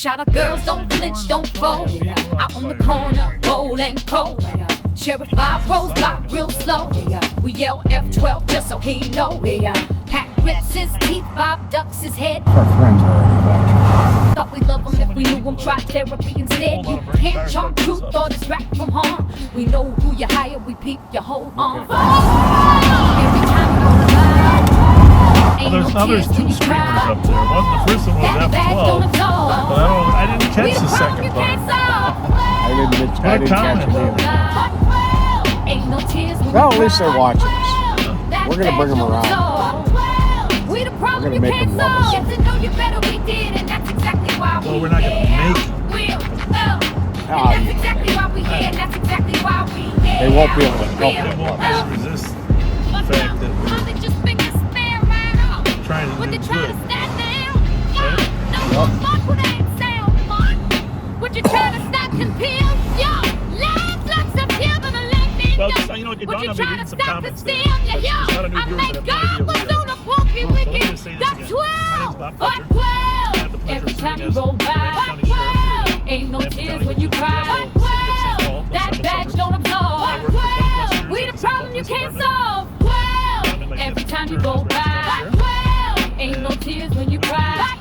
Shout out girls, don't flinch, don't fold. Out on the corner, bold and cold. Sheriff 5 rows block real slow. We yell F12 just so he know. Pat rips his teeth, Bob ducks his head. Our friends are already back. Thought we love him if we knew him, try therapy instead. You can't charm truth or distract from harm. We know who you hire, we peep your whole arm. Every time we go to Well, there's 2 screamers up there. The first one was F12. But I didn't catch the second part. I didn't catch it either. Well, at least they're watching us. We're gonna bring them around. We're gonna make them love us. Well, we're not gonna make them. They won't be able to help They them. won't resist the fact that we're trying to do good. Well, just, you know, it dawned on me reading some comments there. There's a lot of new viewers that have no idea who that is. So let me just say this again. My name's Bob Fletcher. I have the pleasure of serving as the County Sheriff. Ain't no tears when you cry. That badge don't absolve. We the problem you can't solve. Every time you go by. Ain't no tears when you cry.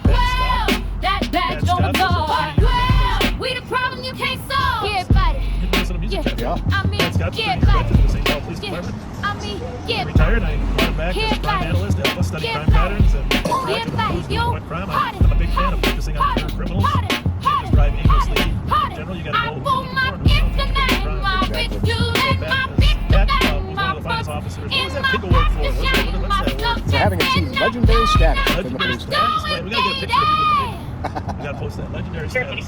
That badge don't absolve. We the problem you can't solve. Yeah, buddy. Yeah. I mean, yeah, Retired, I brought him back as a crime analyst to help us study crime patterns and correct and improve what crime. I'm a big fan of focusing on pure criminals and just drive aimlessly. In general, you gotta know who's looking for them. One of the finest officers. What does that Thebo work for? What's that word? They're having achieved legendary status within the police Legendary department. status? We gotta get a picture of you with the video. We gotta post that. Legendary status.